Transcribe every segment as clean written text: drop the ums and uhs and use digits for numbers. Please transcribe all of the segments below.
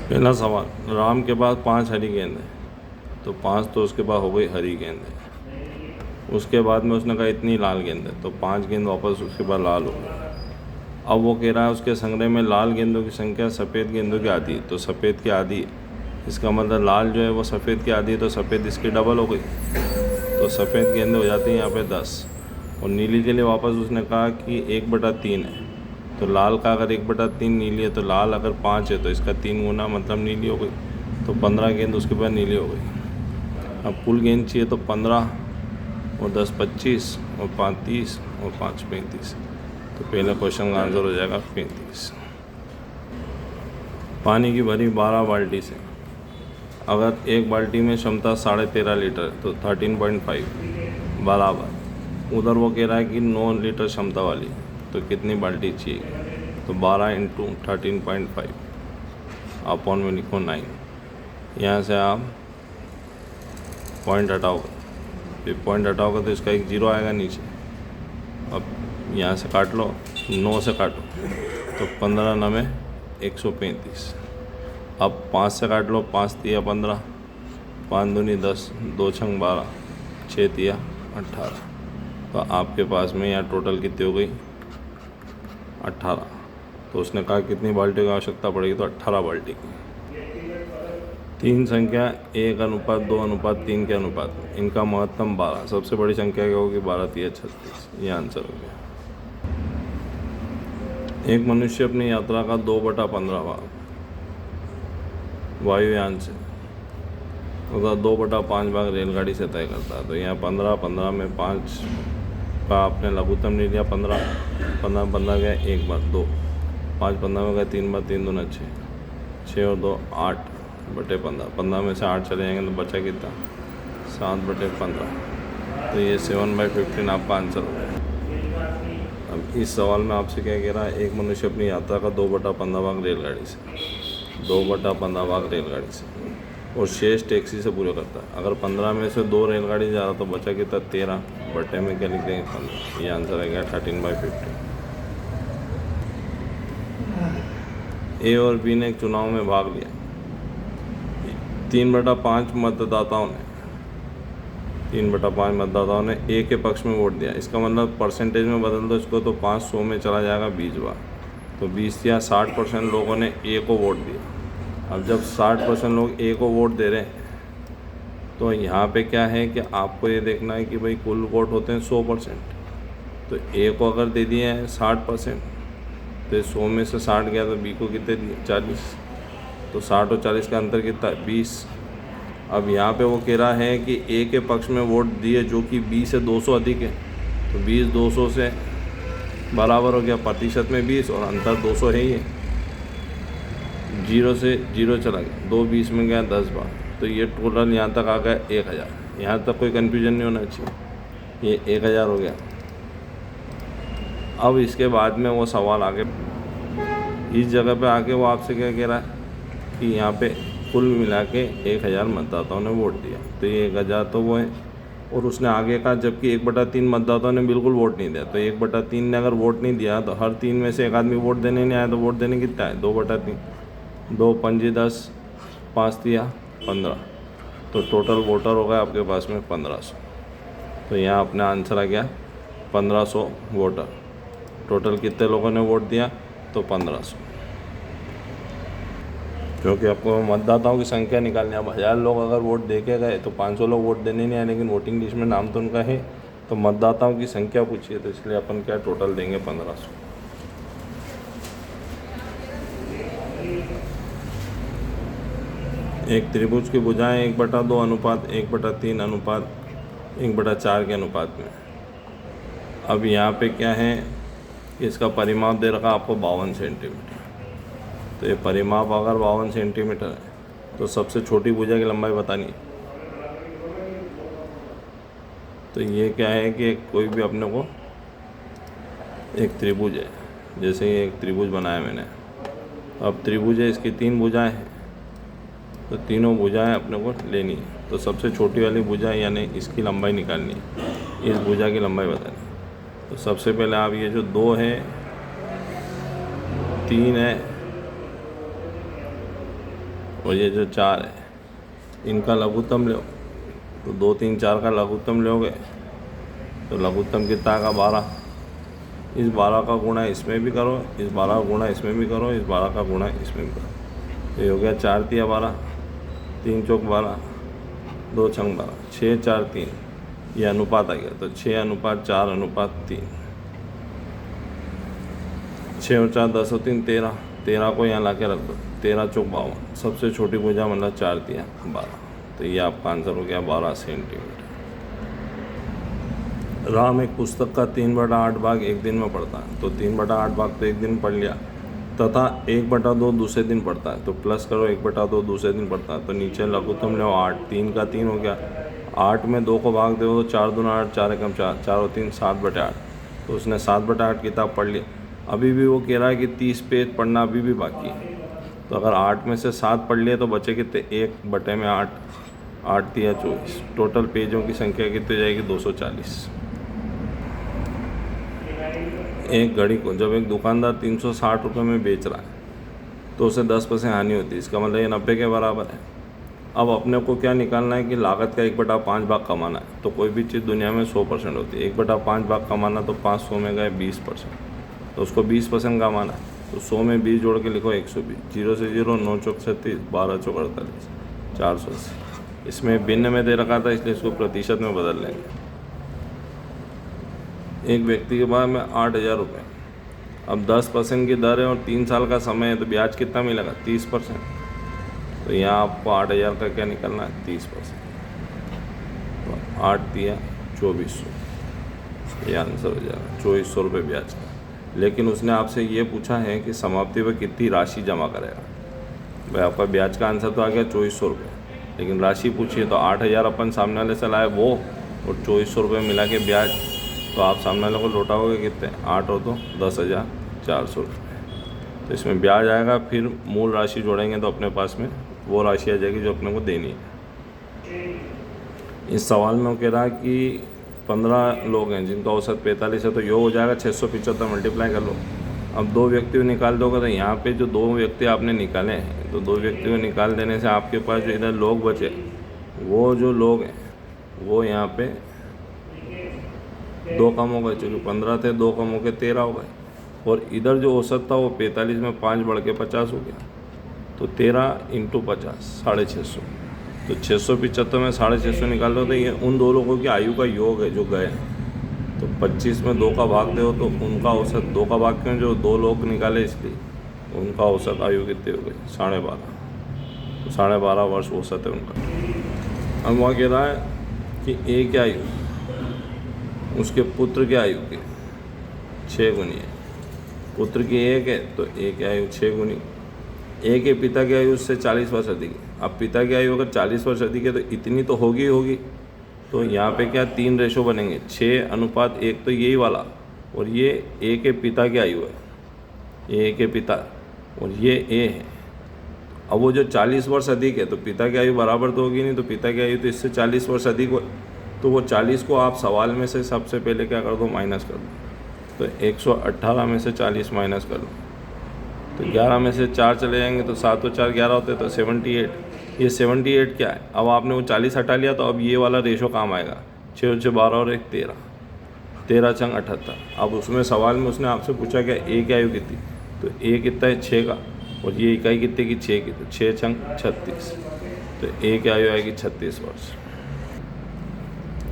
पहला सवाल, राम के पास 5 हरी गेंद है, तो 5 तो उसके पास हो गई हरी गेंद है। उसके बाद में उसने कहा इतनी लाल गेंद है, तो 5 गेंद वापस उसके पास लाल हो गई। अब वो कह रहा है उसके संग्रह में लाल गेंदों की संख्या सफ़ेद गेंदों की आधी, तो सफ़ेद की आधी है। इसका मतलब लाल जो है वो सफ़ेद की आधी है, तो सफ़ेद इसकी डबल हो गई, तो सफ़ेद गेंदें हो जाती हैं यहाँ पे 10। और नीली के लिए वापस उसने कहा कि 1/3 है, तो लाल का अगर 1/3 नीली है, तो लाल अगर 5 है तो इसका 3 गुना मतलब नीली हो गई, तो 15 गेंद उसके पास नीली हो गई। अब कुल गेंद चाहिए, तो 15 और 10 25 और 5 30 और 5 35, तो पहले क्वेश्चन का आंसर हो जाएगा 35। पानी की भरी 12 बाल्टी से अगर एक बाल्टी में क्षमता 13.5 लीटर तो 13.5 बराबर, उधर वो कह रहा है कि 9 लीटर क्षमता वाली, तो कितनी बाल्टी चाहिए? तो 12 इंटू 13.5 अपॉन में लिखो 9। यहाँ से आप पॉइंट हटाओगे, फिर पॉइंट हटाओगे तो इसका एक 0 आएगा नीचे। अब यहाँ से काट लो, 9 से काटो तो 15 9 135। अब 5 से काट लो, 5 तिया 15, 5 दूनी 10, 2 छंग 12, 6 तिया 18। तो आपके पास में यहाँ टोटल कितनी हो गई? 18। तो उसने कहा कितनी बाल्टी की आवश्यकता पड़ेगी? तो 18 बाल्टी की। 3 संख्या 1:2:3 के अनुपात में, इनका महत्तम 12, सबसे बड़ी संख्या क्या होगी? 12 तिया 36। ये आंसर हो गया। एक मनुष्य अपनी यात्रा का 2/15 भाग वायुयान से उसका 2/5 भाग रेलगाड़ी से तय करता है। तो यहाँ 15 में 5 का आपने लघुत्तम ले लिया, 15 गया 1 बार 2, 5 15 में गया 3 बार 3 दूना 6, 6 और 2 8/15, 15 में से 8 चले जाएंगे तो बचा कितना? 7/15। तो ये 7/15 आपका आंसर हो गया। अब इस सवाल में आपसे क्या कह रहा है? एक मनुष्य अपनी यात्रा का 2/15 भाग रेलगाड़ी से, 2/15 भाग रेलगाड़ी से और शेष टैक्सी से पूरा करता है। अगर 15 में से 2 रेलगाड़ी जा रहा तो बचा कितना? 13 बटे में क्या लिख देंगे? 15। ये आंसर आ गया 13/50। ए और बी ने एक चुनाव में भाग लिया। 3/5 मतदाताओं ने ए के पक्ष में वोट दिया। इसका मतलब परसेंटेज में बदल दो इसको, तो 500 में चला जाएगा 20 बार, तो 20 या 60% लोगों ने ए को वोट दिया। अब जब 60% लोग ए को वोट दे रहे हैं, तो यहाँ पे क्या है कि आपको ये देखना है कि भाई कुल वोट होते हैं 100%, तो ए को अगर दे दिए हैं 60%, तो 100 में से 60 गया तो बी को कितने दिए? 40। तो 60 और 40 का अंतर कितना है? 20। अब यहाँ पे वो कह रहा है कि ए के पक्ष में वोट दिए जो कि बी से 200 अधिक है, तो 20 200 से बराबर हो गया, प्रतिशत में 20 और अंतर 200 है ही है। 0 से 0 चला गया, 2 20 में गया 10 बार, तो ये टोटल यहाँ तक आ गया 1000। यहाँ तक कोई कन्फ्यूजन नहीं होना चाहिए, ये 1000 हो गया। अब इसके बाद में वो सवाल आगे इस जगह पे आके वो आपसे क्या कह रहा है कि यहाँ पे कुल मिला के 1000 मतदाताओं ने वोट दिया, तो ये 1000 तो वो है। और उसने आगे कहा जबकि 1/3 मतदाताओं ने बिल्कुल वोट नहीं दिया, तो 1/3 ने अगर वोट नहीं दिया तो हर 3 में से एक आदमी वोट देने नहीं आया, तो वोट देने कितना है? 2/3, 2 पंजी 10, 5 तिया 15, तो टोटल वोटर हो गया आपके पास में 1500। तो यहाँ अपना आंसर आ गया 1500 वोटर। टोटल कितने लोगों ने वोट दिया? तो 1500, क्योंकि आपको मतदाताओं की संख्या निकालनी है। अब 1000 लोग अगर वोट दे के गए तो 500 लोग वोट देने नहीं आए, लेकिन वोटिंग लिस्ट में नाम तो उनका है, तो मतदाताओं की संख्या पूछिए, तो इसलिए अपन क्या टोटल देंगे 1500। एक त्रिभुज की भुजाएं 1/2 अनुपात 1/3 अनुपात 1/4 के अनुपात में। अब यहाँ पे क्या है, इसका परिमाप दे रखा आपको 52 सेंटीमीटर। तो ये परिमाप अगर 52 सेंटीमीटर है, तो सबसे छोटी भुजा की लंबाई बतानी है। तो ये क्या है कि कोई भी अपने को एक त्रिभुज है, जैसे ये एक त्रिभुज बनाया मैंने। अब त्रिभुज है, इसकी 3 भुजाएं हैं, तो तीनों भुजाएं अपने को लेनी है। तो सबसे छोटी वाली भुजा यानी इसकी लंबाई निकालनी है, इस भुजा की लंबाई बतानी है। तो सबसे पहले आप ये जो 2 है 3 है और ये जो 4 है इनका लघुत्तम लो, तो 2 3 4 का लघुत्तम लोगे तो लघुत्तम कितना का 12। इस 12 का गुणा इसमें भी करो, इस 12 का गुणा इसमें भी करो, इस 12 का गुणा इसमें भी करो। ये हो गया 4 तिया 12, 3 चौक 12, 2 छंग 12, 6 4 3, ये अनुपात आ गया। तो 6:4:3, 6 और 4 10 और 3 13, 13 को यहाँ ला के रख दो, 13 चौक 52, सबसे छोटी भुजा मतलब 4 तिया 12। तो ये आपका आंसर हो गया 12 सेंटीमीटर। राम एक पुस्तक का 3/8 भाग एक दिन में पढ़ता है, तो 3/8 भाग तो एक दिन पढ़ लिया, तथा 1/2 दूसरे दिन पढ़ता है, तो प्लस करो 1/2 दूसरे दिन पढ़ता है, तो नीचे लघुत्तम लो 8, 3 का 3 हो गया, 8 में 2 को भाग दो तो 4 दूना 8, 4 एकम 4, 4 और 3 7/8, तो उसने 7/8 किताब पढ़ ली। अभी भी वो कह रहा है कि 30 पेज पढ़ना अभी भी बाकी है, तो अगर 8 में से 7 पढ़ लिए तो बचे कितने, 1/8, 8 तिया 24, टोटल पेजों की संख्या कितनी जाएगी 240। एक घड़ी को जब एक दुकानदार 360 रुपये में बेच रहा है तो उसे 10% हानि होती है, इसका मतलब ये 90 के बराबर है। अब अपने को क्या निकालना है कि लागत का 1/5 भाग कमाना है, तो कोई भी चीज़ दुनिया में 100% होती है, 1/5 भाग कमाना, तो 500 में गए 20%, तो उसको 20% कमाना है, तो 100 में 20 जोड़ के लिखो 120, 0 से 0, 9 चौक 36, 12 चौक 48, 480। इसमें भिन्न में दे रखा था इसलिए इसको प्रतिशत में बदल लेंगे। एक व्यक्ति के पास में 8,000 रुपये, अब 10% की दर है और 3 साल का समय है, तो ब्याज कितना मिलेगा 30%, तो यहाँ आपको 8,000 का क्या निकलना है 30%, तो 8 तिया 2400, ये आंसर हो जाएगा 2400 रुपये ब्याज का। लेकिन उसने आपसे ये पूछा है कि समाप्ति पर कितनी राशि जमा करेगा। भाई आपका ब्याज का आंसर तो आ गया 2400 रुपये, लेकिन राशि पूछिए तो 8,000 अपन सामने वाले से लाए वो, और 2400 रुपये मिला के ब्याज, तो आप सामने वाले को लौटाओगे कितने, 8 और 2 10,400 रुपये। तो इसमें ब्याज आएगा, फिर मूल राशि जोड़ेंगे तो अपने पास में वो राशि आ जाएगी जो अपने को देनी है। इस सवाल में वो कह रहा है कि 15 लोग हैं जिनका औसत 45 है, तो योग हो जाएगा 675, मल्टीप्लाई कर लो। अब 2 व्यक्ति को निकाल दोगे तो यहाँ पे जो 2 व्यक्ति आपने निकाले हैं, तो 2 व्यक्ति को निकाल देने से आपके पास जो इधर लोग बचे, वो जो लोग हैं वो यहाँ पे 2 कम हो गए, चूँकि 15 थे, 2 कम हो के 13 हो गए, और इधर जो औसत था वो 45 में 5 बढ़ के 50 हो गया, तो 13 × 50 650, तो 675 में 650 निकाल लो, तो ये उन 2 लोगों की आयु का योग है जो गए हैं। तो 25 में 2 का भाग दो तो उनका औसत, 2 का भाग क्यों, जो 2 लोग निकाले इसलिए, उनका औसत आयु कितनी हो गई 12.5, तो 12.5 वर्ष औसत है उनका। अब वहाँ कह रहा है कि ए की आयु उसके पुत्र की आयु की 6 गुनी है, पुत्र की 1 है तो ए की आयु 6 गुनी, ए के पिता की आयु उससे 40 वर्ष अधिक है। अब पिता की आयु अगर 40 वर्ष अधिक है तो इतनी तो होगी, तो यहाँ पे क्या 3 रेशो बनेंगे, 6:1, तो यही वाला, और ये ए के पिता की आयु है, ए के पिता, और ये ए है। अब वो जो 40 वर्ष अधिक है तो पिता की आयु बराबर तो होगी नहीं, तो पिता की आयु तो इससे 40 वर्ष अधिक हो, तो वो 40 को आप सवाल में से सबसे पहले क्या कर दो, माइनस कर दो, तो 118 में से 40 माइनस कर दो, तो 11 में से 4 चले जाएंगे, तो 7 और 4 11 होते, तो 78। ये 78 क्या है, अब आपने वो 40 हटा लिया, तो अब ये वाला रेशो काम आएगा, 6 और 6 12 और 1 13, 13 छंग 78। अब उसमें सवाल में उसने आपसे पूछा क्या ए की आयु कितनी, तो ए कितना है 6 का, और ये इकाई कितने की 6 की, तो 6 छंग 36, तो ए की आयु आएगी 36 वर्ष।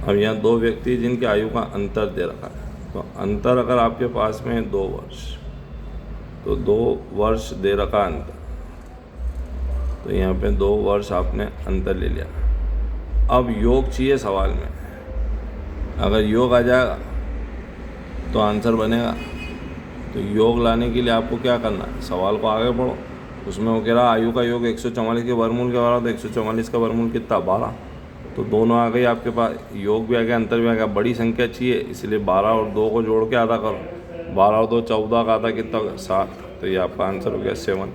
अब यहाँ 2 व्यक्ति जिनके आयु का अंतर दे रखा है, तो अंतर अगर आपके पास में 2 वर्ष, तो 2 वर्ष दे रखा अंतर, तो यहाँ पे 2 वर्ष आपने अंतर ले लिया। अब योग चाहिए सवाल में, अगर योग आ जाएगा तो आंसर बनेगा। तो योग लाने के लिए आपको क्या करना है, सवाल को आगे पढ़ो, उसमें वो कह रहा आयु का योग 144 के वर्गमूल के बराबर, तो 144 का वर्गमूल कितना 12, तो दोनों आ गई आपके पास, योग भी आ गया, अंतर भी आ गया। बड़ी संख्या चाहिए इसलिए 12 और 2 को जोड़ के आधा करो, 12 और 2 14 का आधा कितना होगा 7, तो ये आपका आंसर हो गया 7।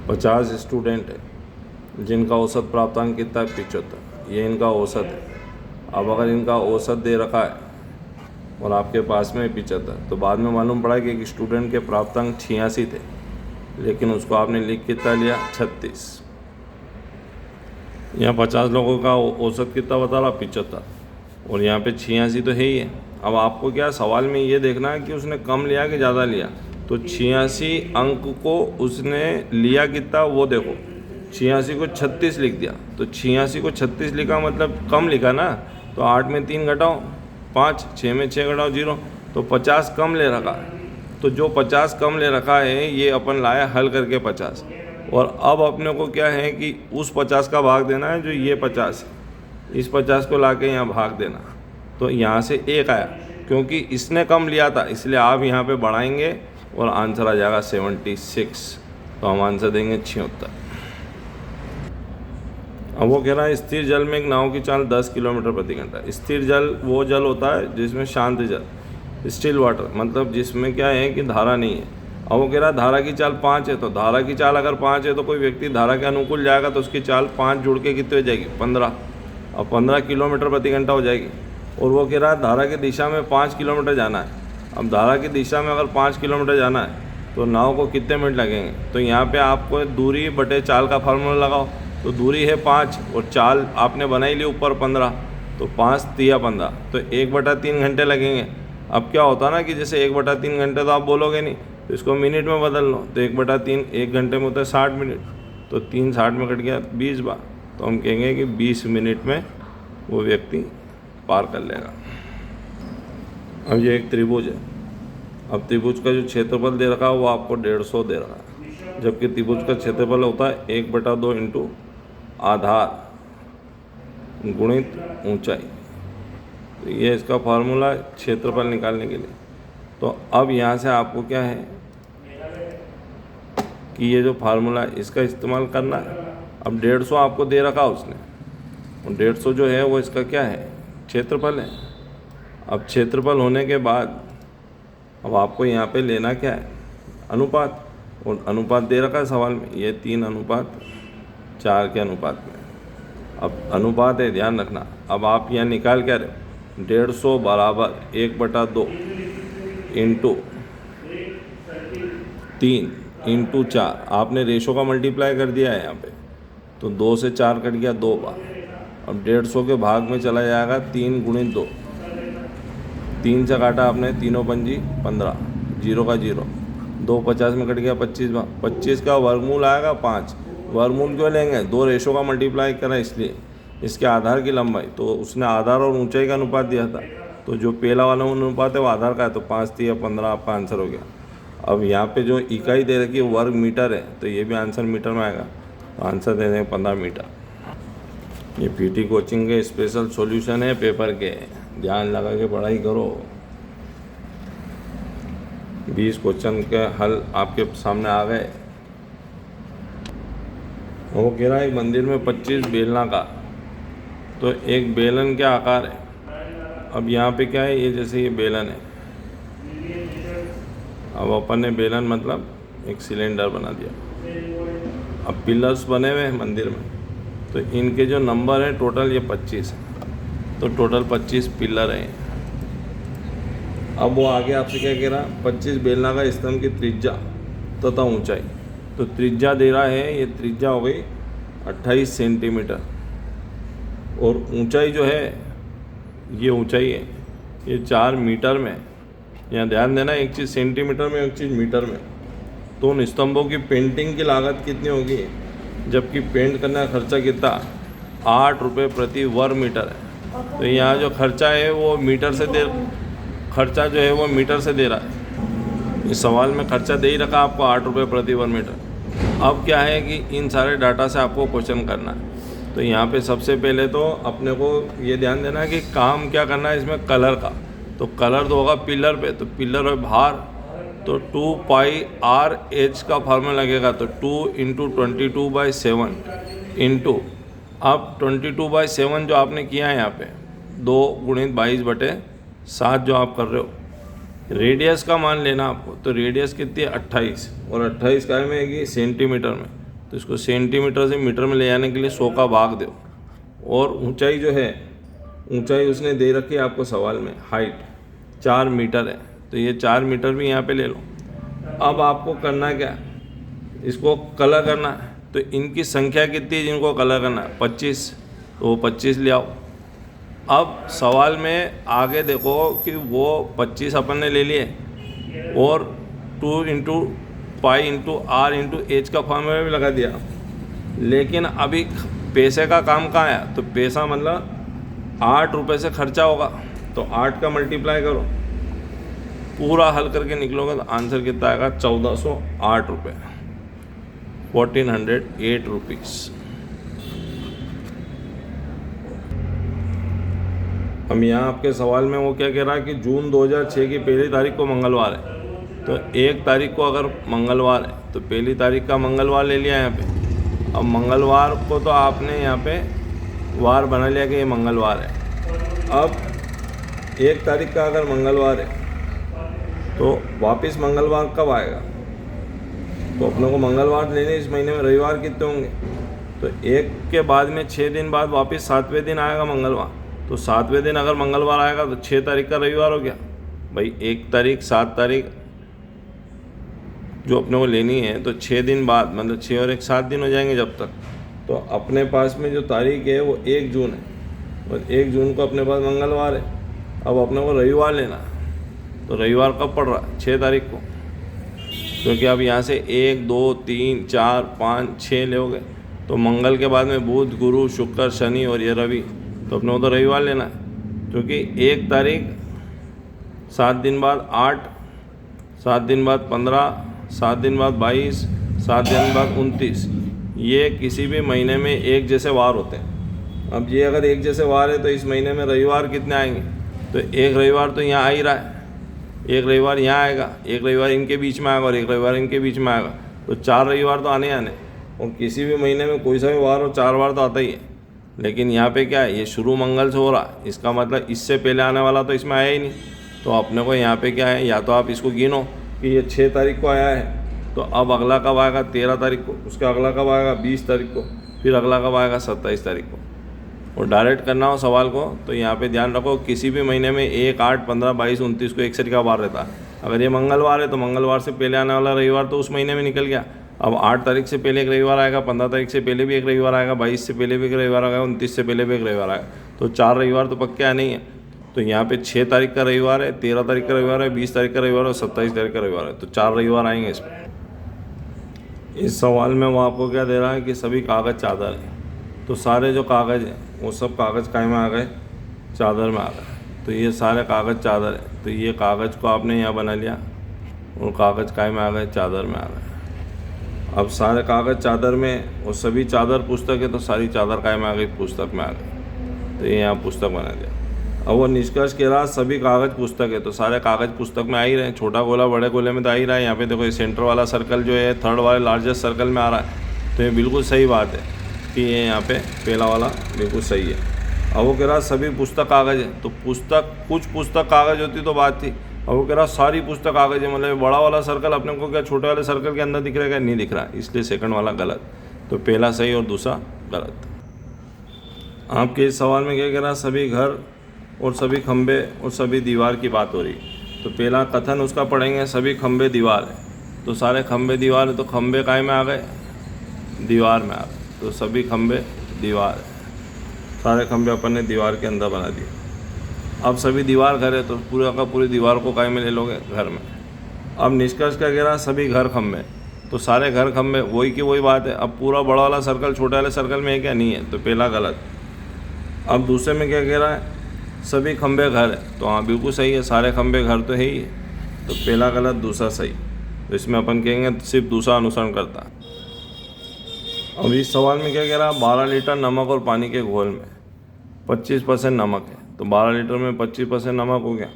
50 स्टूडेंट है जिनका औसत प्राप्तांक कितना है 75, ये इनका औसत है। अब अगर इनका औसत दे रखा है और आपके पास में 75, तो बाद में मालूम पड़ा कि एक स्टूडेंट के प्राप्तांक 86 थे, लेकिन उसको आपने लिख कितना लिया 36। यहाँ 50 लोगों का औसत कितना बता रहा 75, और यहाँ पे 86 तो है ही है। अब आपको क्या सवाल में ये देखना है कि उसने कम लिया कि ज़्यादा लिया। तो 86 अंक को उसने लिया कितना वो देखो, 86 को 36 लिख दिया, तो 86 को 36 लिखा मतलब कम लिखा ना। तो 8 में 3 घटाओ 5, 6 में 6 घटाओ 0, तो 50 कम ले रखा। तो जो 50 कम ले रखा है ये अपन लाया हल करके 50, और अब अपने को क्या है कि उस 50 का भाग देना है जो ये 50 है, इस 50 को लाके यहाँ भाग देना। तो यहाँ से 1 आया क्योंकि इसने कम लिया था, इसलिए आप यहाँ पे बढ़ाएंगे और आंसर आ जाएगा 76। तो हम आंसर देंगे 76। अब वो कह रहा है स्थिर जल में एक नाव की चाल 10 किलोमीटर प्रति घंटा। स्थिर जल वो जल होता है जिसमें शांत जल, स्टिल वाटर, मतलब जिसमें क्या है कि धारा नहीं है। अब वो कह रहा है धारा की चाल 5 है, तो धारा की चाल अगर 5 है तो कोई व्यक्ति धारा के अनुकूल जाएगा तो उसकी चाल 5 जुड़ के कितनी हो जाएगी 15, अब 15 किलोमीटर प्रति घंटा हो जाएगी। और वो कह रहा है धारा की दिशा में 5 किलोमीटर जाना है। अब धारा की दिशा में अगर 5 किलोमीटर जाना है तो नाव को कितने मिनट लगेंगे। तो यहाँ पे आपको दूरी बटे चाल का फार्मूला लगाओ। तो दूरी है 5 और चाल आपने बनाई ली ऊपर 15, तो 5 तिया 15, तो 1/3 घंटे लगेंगे। अब क्या होता है ना कि जैसे 1/3 घंटे तो आप बोलोगे नहीं, तो इसको मिनट में बदल लो, तो 1/3 1 घंटे में होता है 60 मिनट, तो 3 60 में कट गया 20 बार, तो हम कहेंगे कि 20 मिनट में वो व्यक्ति पार कर लेगा। अब ये एक त्रिभुज है। अब त्रिभुज का जो क्षेत्रफल दे रखा है वो आपको 150 दे रहा है, जबकि त्रिभुज का क्षेत्रफल होता है 1/2 इंटू आधार गुणित ऊंचाई। तो ये इसका फार्मूला क्षेत्रफल निकालने के लिए। तो अब यहाँ से आपको क्या है कि ये जो फार्मूला इसका इस्तेमाल करना है। अब 150 आपको दे रखा उसने, और 150 जो है वो इसका क्या है क्षेत्रफल है। अब क्षेत्रफल होने के बाद अब आपको यहाँ पे लेना क्या है अनुपात, और अनुपात दे रखा है सवाल में, ये 3:4 के अनुपात में। अब अनुपात है ध्यान रखना। अब आप यहाँ निकाल क्या रहे हो 150 बराबर 1/2 इंटू 3 इंटू 4, आपने रेशो का मल्टीप्लाई कर दिया है यहाँ पे, तो 2 से 4 कट गया 2 बार। अब 150 के भाग में चला जाएगा 3 गुणित 2, 3 से काटा आपने, 3 पंजी 15, 0 का 0, 2 50 में कट गया 25 बार। 25 का वर्गमूल आएगा 5। वर्गमूल क्यों लेंगे 2 रेशो का मल्टीप्लाई करा इसलिए। इसके आधार की लंबाई, तो उसने आधार और ऊंचाई का अनुपात दिया था, तो जो पहला वाला अनुपात है वो आधार का है, तो 5 या 15 आपका आंसर हो गया। अब यहाँ पे जो इकाई दे रखी है वर्ग मीटर है, तो ये भी आंसर मीटर में आएगा, तो आंसर दे देंगे 15 मीटर। ये पीटी कोचिंग के स्पेशल सॉल्यूशन है पेपर के, ध्यान लगा के पढ़ाई करो। 20 क्वेश्चन के हल आपके सामने आ गए। वो कह रहा है एक मंदिर में 25 बेलना का, तो एक बेलन क्या आकार है। अब यहाँ पे क्या है, ये जैसे ये बेलन है, अब अपन ने बेलन मतलब एक सिलेंडर बना दिया। अब पिलर्स बने हुए हैं मंदिर में, तो इनके जो नंबर है टोटल ये 25 है, तो टोटल 25 पिलर हैं। अब वो आगे आपसे क्या कह रहा, 25 बेलना का स्तंभ की त्रिज्या तथा ऊंचाई। तो त्रिज्या दे रहा है, ये त्रिज्या हो गई 28 सेंटीमीटर, और ऊंचाई जो है ये ऊंचाई है ये 4 मीटर में। यहाँ ध्यान देना, एक चीज़ सेंटीमीटर में एक चीज़ मीटर में। तो उन स्तंभों की पेंटिंग की लागत कितनी होगी, जबकि पेंट करने का खर्चा कितना 8 रुपये प्रति वर्ग मीटर है। तो यहाँ जो खर्चा है वो मीटर से खर्चा जो है वो मीटर से दे रहा है। इस सवाल में खर्चा दे ही रखा आपको 8 रुपये प्रति वर्ग मीटर। अब क्या है कि इन सारे डाटा से आपको क्वेश्चन करना है। तो यहाँ पे सबसे पहले तो अपने को ये ध्यान देना है कि काम क्या करना है इसमें कलर का। तो कलर तो होगा पिलर पे, तो पिलर है भार, तो 2πr/h का फार्मूला लगेगा, तो 2 × 22/7 इंटू, अब 22/7 जो आपने किया है यहाँ पे 2 × 22/7 जो आप कर रहे हो। रेडियस का मान लेना आपको, तो रेडियस कितनी है 28, और 28 काय में आएगी सेंटीमीटर में, तो इसको सेंटीमीटर से मीटर में ले जाने के लिए 100 का भाग दो। और ऊंचाई जो है, ऊंचाई उसने दे रखी है आपको सवाल में, हाइट 4 मीटर है, तो ये 4 मीटर भी यहाँ पे ले लो। अब आपको करना क्या, इसको कलर करना है, तो इनकी संख्या कितनी है जिनको कलर करना है? 25, तो वो 25 ले आओ। अब सवाल में आगे देखो कि वो 25 अपन ने ले लिए और 2 into pi into r into h का फॉर्मूला भी लगा दिया, लेकिन अभी पैसे का काम कहाँ है? तो पैसा मतलब 8 रुपये से खर्चा होगा, तो 8 का मल्टीप्लाई करो, पूरा हल करके निकलोगे तो आंसर कितना आएगा? 1408 रुपये, 1408 रुपीज़। हम यहाँ आपके सवाल में वो क्या कह रहा है कि जून 2006 की पहली तारीख को मंगलवार है, तो 1 तारीख को अगर मंगलवार है तो पहली तारीख का मंगलवार ले लिया यहाँ पे। अब मंगलवार को तो आपने यहाँ पे वार बना लिया कि ये मंगलवार है। अब 1 तारीख का अगर मंगलवार है तो वापस मंगलवार कब आएगा? तो अपने को मंगलवार लेने इस महीने में रविवार कितने होंगे? तो 1 के बाद में 6 दिन बाद वापस 7वें दिन आएगा मंगलवार, तो 7वें दिन अगर मंगलवार आएगा तो 6 तारीख का रविवार हो गया। भाई 1 तारीख 7 तारीख जो अपने को लेनी है, तो 6 दिन बाद मतलब 6 और 1 7 दिन हो जाएंगे जब तक। तो अपने पास में जो तारीख है वो 1 जून है, और 1 जून को अपने पास मंगलवार है। अब अपने को रविवार लेना है, तो रविवार कब पड़ रहा है? 6 तारीख को, क्योंकि अब यहाँ से 1 2 3 4 5 6 लोगे, तो मंगल के बाद में बुध गुरु शुक्र शनि और ये रवि, तो अपने को तो रविवार लेना है। क्योंकि 1 तारीख 7 दिन बाद 8, 7 दिन बाद 15, 7 दिन बाद 22, 7 दिन बाद 29, ये किसी भी महीने में एक जैसे वार होते हैं। अब ये अगर एक जैसे वार है तो इस महीने में रविवार कितने आएंगे? तो एक रविवार तो यहाँ आ ही रहा है, एक रविवार यहाँ आएगा, एक रविवार इनके बीच में आएगा और एक रविवार इनके बीच में आएगा, तो 4 रविवार तो आने आने। और किसी भी महीने में कोई सा भी वार हो 4 बार तो आता ही है। लेकिन यहाँ पे क्या है, ये शुरू मंगल से हो रहा, इसका मतलब इससे पहले आने वाला तो इसमें आया ही नहीं। तो अपने को यहाँ पे क्या है, या तो आप इसको गिनो कि ये 6 तारीख को आया है, तो अब अगला कब आएगा? 13 तारीख को, उसका अगला कब आएगा? 20 तारीख को, फिर अगला कब आएगा? 27 तारीख को। और डायरेक्ट करना हो सवाल को तो यहाँ पे ध्यान रखो, किसी भी महीने में 1 8 15 22 29 को एक सरी का वार रहता है। अगर ये मंगलवार है तो मंगलवार से पहले आने वाला रविवार तो उस महीने में निकल गया। अब 8 तारीख से पहले एक रविवार आएगा, 15 तारीख से पहले भी एक रविवार आएगा, 22 से पहले भी एक रविवार आएगा, 29 से पहले भी एक रविवार आएगा, तो 4 रविवार तो पक्के आने ही है। तो यहाँ पे 6 तारीख का रविवार है, 13 तारीख का रविवार है, 20 तारीख का रविवार है, 27 तारीख का रविवार है, तो 4 रविवार आएंगे इसमें। इस सवाल में वो आपको क्या दे रहा है कि सभी कागज़ चादर हैं, तो सारे जो कागज़ हैं वो सब कागज़ काय में आ गए? चादर में आ गए। तो ये सारे कागज़ चादर है, तो ये कागज़ को आपने यहाँ बना लिया और कागज़ काय में आ गए? चादर में आ गए। अब सारे कागज़ चादर में और सभी चादर पुस्तक है, तो सारी चादर काय में आ गई? पुस्तक में आ गई, तो ये यहाँ पुस्तक बना दिया। अब वो निष्कर्ष कह रहा सभी कागज़ पुस्तक है, तो सारे कागज़ पुस्तक में आ ही रहे हैं। छोटा गोला बड़े गोले में तो आ ही रहा है। यहाँ पे देखो ये सेंटर वाला सर्कल जो है 3rd वाले लार्जेस्ट सर्कल में आ रहा है, तो ये बिल्कुल सही बात है कि ये यहाँ पे पहला वाला बिल्कुल सही है। अब वो कह रहा सभी पुस्तक कागज़ है, तो पुस्तक कुछ पुस्तक कागज़ होती तो बात थी। अब वो कह रहा सारी पुस्तक कागज़ है, मतलब बड़ा वाला सर्कल अपने को क्या छोटे वाले सर्कल के अंदर दिख रहा है? नहीं दिख रहा, इसलिए सेकंड वाला गलत। तो पहला सही और दूसरा गलत। आपके इस सवाल में क्या कह रहा? सभी घर और सभी खंबे और सभी दीवार की बात हो रही। तो पहला कथन उसका पढ़ेंगे, सभी खंबे दीवार है, तो सारे खंबे दीवार है, तो खंबे काय में आ गए? दीवार में आ गए, तो सभी खंबे दीवार है, सारे खंबे अपन ने दीवार के अंदर बना दिए। अब सभी दीवार घर है, तो पूरा का पूरी दीवार को काय में ले लोगे? घर में। अब निष्कर्ष क्या कह रहा? सभी घर खंबे, तो सारे घर खंबे, वही की वही बात है। अब पूरा बड़ा वाला सर्कल छोटे वाले सर्कल में है क्या? नहीं है, तो पहला गलत। अब दूसरे में क्या कह रहा है? सभी खंबे घर है, तो हाँ बिल्कुल सही है, सारे खंबे घर तो है ही है, तो पहला गलत दूसरा सही। तो इसमें अपन कहेंगे सिर्फ दूसरा अनुसरण करता है। अब इस सवाल में क्या कह रहा है? 12 लीटर नमक और पानी के घोल में 25% नमक है, तो 12 लीटर में 25% नमक हो गया।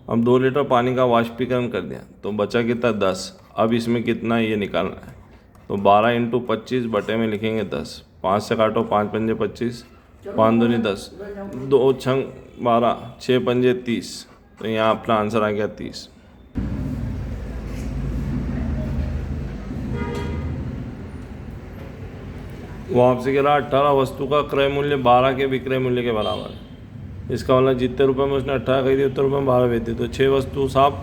अब 2 लीटर पानी का वाष्पीकरण कर दिया, तो बचा कितना? 10। अब इसमें कितना ये निकालना है, तो 12 × 25 बटे में लिखेंगे 10। 5 से काटो, 5 पंजे 25, 5 दूनी 10, 2 छंग 12, 6 पंजे 30, तो यहाँ अपना आंसर आ गया 30। वो आपसे कह रहा 18 वस्तु का क्रय मूल्य 12 के विक्रय मूल्य के बराबर है। इसका मतलब जितने रुपए में उसने 18 खरीदी उतने रुपये में 12 बेची, तो 6 वस्तु साफ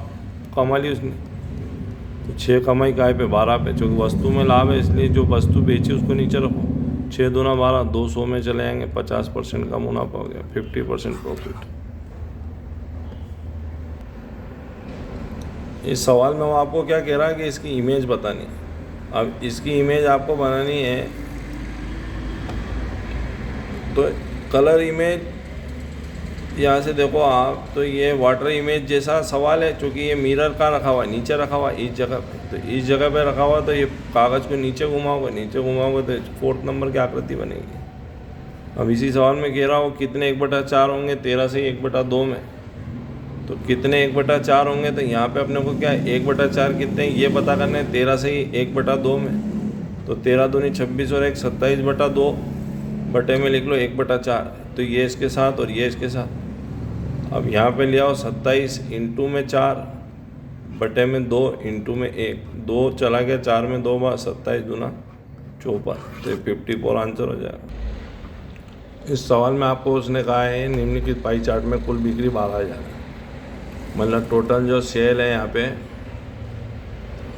कमा ली उसने। तो 6 कमाई काय पे 12 पे, क्योंकि वस्तु में लाभ है इसलिए जो वस्तु बेची उसको नीचे रखो। 6 दूना 12, 200 में चले जाएंगे, 50% का मुनाफा हो गया, 50% प्रॉफिट। इस सवाल में वो आपको क्या कह रहा है कि इसकी इमेज बतानी है। अब इसकी इमेज आपको बनानी है तो कलर इमेज यहाँ से देखो आप, तो ये वाटर इमेज जैसा सवाल है, क्योंकि ये मिरर का रखा हुआ है, नीचे रखा हुआ है इस जगह पे, तो इस जगह पे रखा हुआ, तो ये कागज़ को नीचे घुमाओगे तो 4th नंबर की आकृति बनेगी। अब इसी सवाल में कह रहा हूँ कितने 1/4 होंगे 13 से 1/2 में, तो कितने 1/4 होंगे, तो यहाँ पे अपने को क्या है 1/4 कितने ये पता करना है 13 से ही 1/2 में, तो 13 दूनी 26 और 1 27/2 बटे में लिख लो 1/4, तो ये इसके साथ और ये इसके साथ। अब यहाँ पे ले आओ 27 इंटू में 4 बटे में 2 इंटू में 1, 2 चला गया 4 में 2 बार, 27 दूना 54, तो 54 आंसर हो जाएगा। इस सवाल में आपको उसने कहा है निम्नलिखित पाई चार्ट में कुल बिक्री 12,000 है, मतलब टोटल जो सेल है यहाँ पे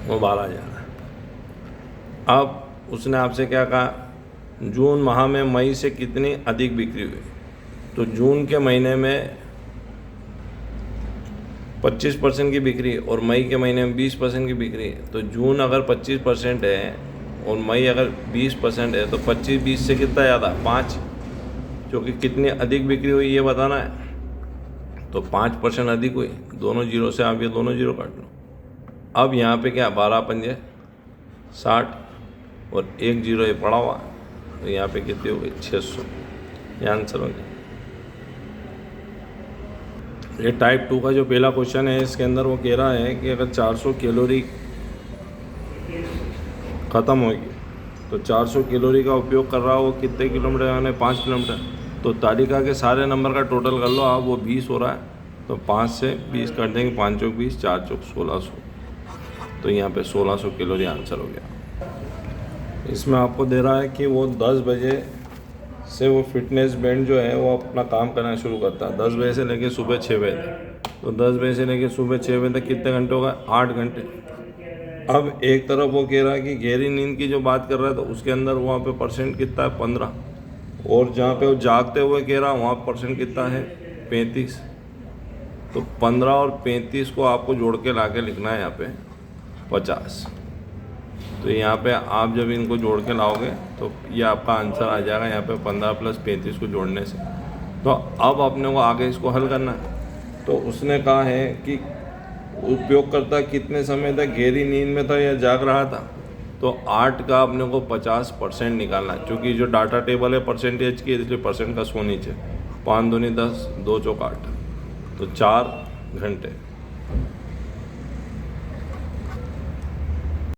वो 12,000 है। अब उसने आपसे क्या कहा, जून माह में मई से कितनी अधिक बिक्री हुई, तो जून के महीने में 25% की बिक्री और मई के महीने में 20% की बिक्री है, तो जून अगर 25% है और मई अगर 20% है तो 25-20 से कितना ज़्यादा 5, क्योंकि कितनी अधिक बिक्री हुई ये बताना है, तो 5% अधिक हुई। दोनों जीरो से आप ये दोनों जीरो काट लो। अब यहाँ पे क्या 12 पंजे 60 और 1 जीरो ये पड़ा हुआ, तो यहाँ पे कितनी हो गई 600, ये आंसर हो गया। ये टाइप 2 का जो पहला क्वेश्चन है इसके अंदर वो कह रहा है कि अगर 400 कैलोरी ख़त्म होगी तो 400 कैलोरी का उपयोग कर रहा हो वो कितने किलोमीटर, यानी 5 किलोमीटर, तो तालिका के सारे नंबर का टोटल कर लो आप, वो 20 हो रहा है, तो 5 से 20 कर देंगे, 5 चौक 20, 4 चौक 1600, तो यहाँ पे 1600 कैलोरी आंसर हो गया। इसमें आपको दे रहा है कि वो 10 बजे से वो फिटनेस बैंड जो है वो अपना काम करना शुरू करता है, 10 बजे से लेके सुबह 6 बजे तक, तो 10 बजे से लेके सुबह 6 बजे तक कितने घंटे होगा 8 घंटे। अब एक तरफ वो कह रहा है कि गहरी नींद की जो बात कर रहा है तो उसके अंदर वहाँ पे परसेंट कितना है 15, और जहाँ पे वो जागते हुए कह रहा है वहाँ परसेंट कितना है 35, तो 15 और 35 को आपको जोड़ के ला के लिखना है यहाँ पे 50, तो यहाँ पे आप जब इनको जोड़ के लाओगे तो ये आपका आंसर आ जाएगा यहाँ पे 15 + 35 को जोड़ने से। तो अब अपने को आगे इसको हल करना है, तो उसने कहा है कि उपयोगकर्ता कितने समय तक गहरी नींद में था या जाग रहा था, तो 8 का अपने को 50% निकालना है, क्योंकि जो डाटा टेबल है परसेंटेज की इसलिए परसेंट का 100 नीचे, 5 दूनी 10, 2 चौक 8, तो 4 घंटे।